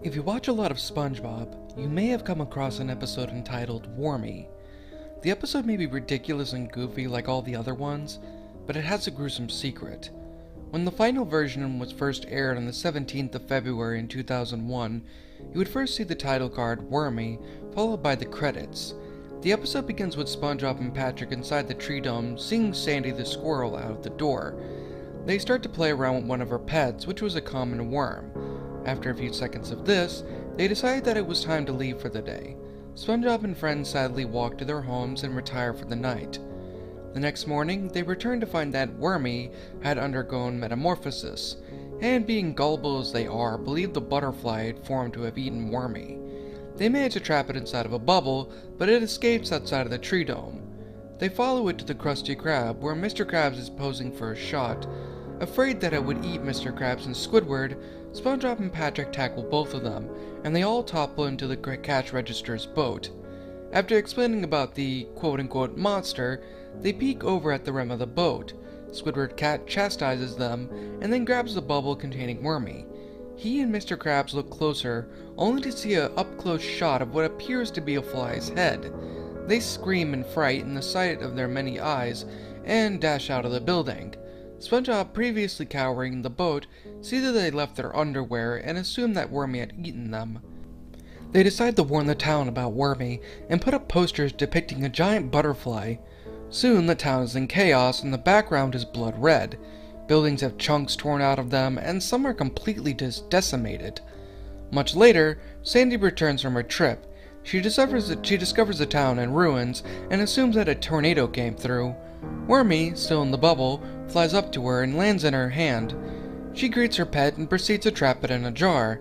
If you watch a lot of Spongebob, you may have come across an episode entitled Wormy. The episode may be ridiculous and goofy like all the other ones, but it has a gruesome secret. When the final version was first aired on the 17th of February in 2001, you would first see the title card, Wormy, followed by the credits. The episode begins with SpongeBob and Patrick inside the tree dome seeing Sandy the squirrel out of the door. They start to play around with one of her pets, which was a common worm. After a few seconds of this, they decided that it was time to leave for the day. SpongeBob and friends sadly walk to their homes and retire for the night. The next morning, they return to find that Wormy had undergone metamorphosis, and being gullible as they are, believe the butterfly had formed to have eaten Wormy. They manage to trap it inside of a bubble, but it escapes outside of the tree dome. They follow it to the Krusty Krab, where Mr. Krabs is posing for a shot. Afraid that it would eat Mr. Krabs and Squidward, SpongeBob and Patrick tackle both of them, and they all topple into the cash register's boat. After explaining about the quote-unquote monster, they peek over at the rim of the boat. Squidward chastises them, and then grabs the bubble containing Wormy. He and Mr. Krabs look closer, only to see an up-close shot of what appears to be a fly's head. They scream in fright in the sight of their many eyes, and dash out of the building. SpongeBob, previously cowering in the boat, see that they left their underwear and assume that Wormy had eaten them. They decide to warn the town about Wormy and put up posters depicting a giant butterfly. Soon the town is in chaos and the background is blood red. Buildings have chunks torn out of them and some are completely decimated. Much later, Sandy returns from her trip. She discovers the town in ruins and assumes that a tornado came through. Wormy, still in the bubble, flies up to her and lands in her hand. She greets her pet and proceeds to trap it in a jar.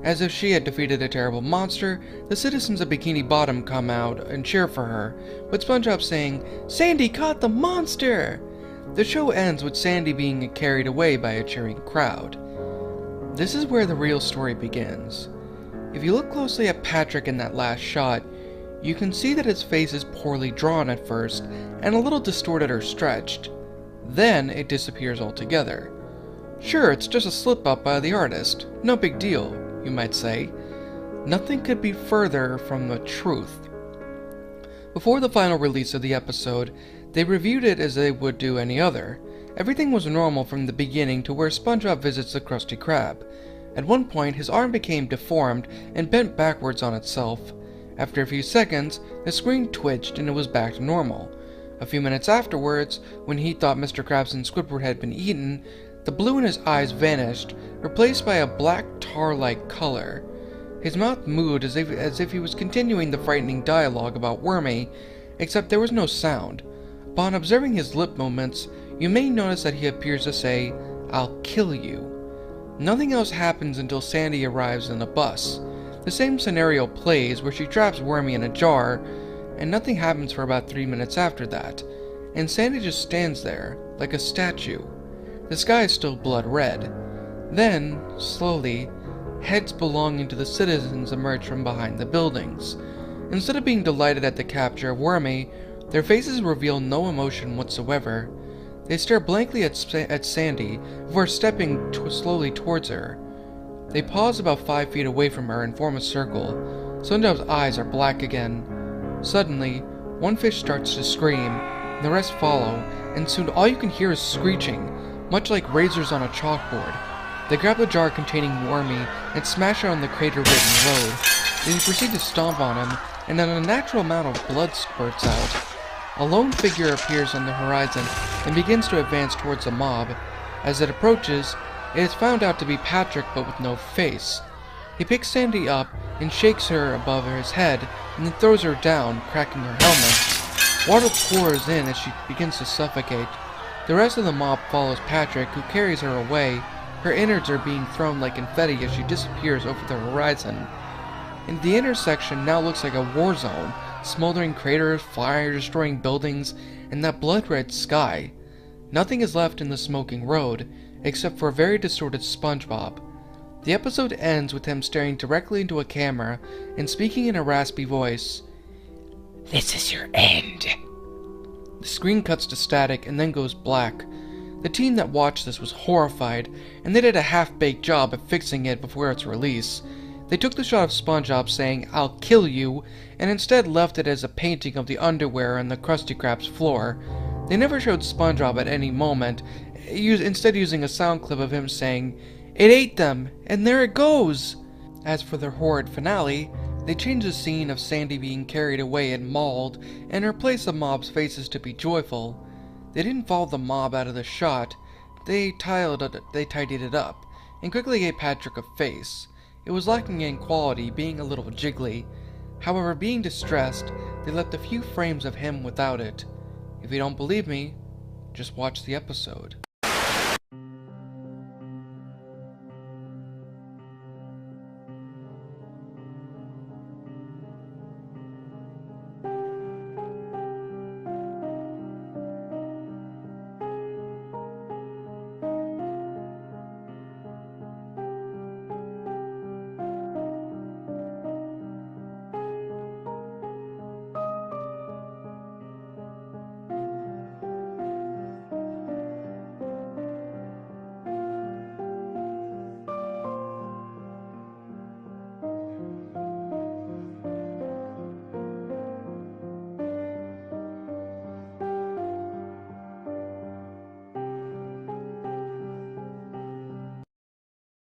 As if she had defeated a terrible monster, the citizens of Bikini Bottom come out and cheer for her, with SpongeBob saying, "Sandy caught the monster!" The show ends with Sandy being carried away by a cheering crowd. This is where the real story begins. If you look closely at Patrick in that last shot, you can see that his face is poorly drawn at first, and a little distorted or stretched. Then it disappears altogether. Sure, it's just a slip-up by the artist. No big deal, you might say. Nothing could be further from the truth. Before the final release of the episode, they reviewed it as they would do any other. Everything was normal from the beginning to where SpongeBob visits the Krusty Krab. At one point, his arm became deformed and bent backwards on itself. After a few seconds, the screen twitched and it was back to normal. A few minutes afterwards, when he thought Mr. Krabs and Squidward had been eaten, the blue in his eyes vanished, replaced by a black tar-like color. His mouth moved as if he was continuing the frightening dialogue about Wormy, except there was no sound. Upon observing his lip movements, you may notice that he appears to say, "I'll kill you." Nothing else happens until Sandy arrives in a bus. The same scenario plays where she traps Wormy in a jar, and nothing happens for about 3 minutes after that, and Sandy just stands there, like a statue. The sky is still blood red. Then, slowly, heads belonging to the citizens emerge from behind the buildings. Instead of being delighted at the capture of Wormy, their faces reveal no emotion whatsoever. They stare blankly at Sandy before stepping slowly towards her. They pause about 5 feet away from her and form a circle. SpongeBob's eyes are black again. Suddenly, one fish starts to scream, and the rest follow, and soon all you can hear is screeching, much like razors on a chalkboard. They grab the jar containing Wormy and smash it on the crater-ridden road. They proceed to stomp on him, and an unnatural amount of blood spurts out. A lone figure appears on the horizon and begins to advance towards the mob. As it approaches, it is found out to be Patrick, but with no face. He picks Sandy up and shakes her above his head, and then throws her down, cracking her helmet. Water pours in as she begins to suffocate. The rest of the mob follows Patrick, who carries her away. Her innards are being thrown like confetti as she disappears over the horizon. And the intersection now looks like a war zone, smoldering craters, fire-destroying buildings, and that blood-red sky. Nothing is left in the smoking road, except for a very distorted SpongeBob. The episode ends with him staring directly into a camera and speaking in a raspy voice. "This is your end." The screen cuts to static and then goes black. The team that watched this was horrified, and they did a half-baked job of fixing it before its release. They took the shot of Spongebob saying, "I'll kill you," and instead left it as a painting of the underwear on the Krusty Krab's floor. They never showed Spongebob at any moment, instead using a sound clip of him saying, "It ate them, and there it goes!" As for their horrid finale, they changed the scene of Sandy being carried away and mauled, and replaced the mob's faces to be joyful. They didn't follow the mob out of the shot, they tidied it up, and quickly gave Patrick a face. It was lacking in quality, being a little jiggly. However, being distressed, they left a few frames of him without it. If you don't believe me, just watch the episode.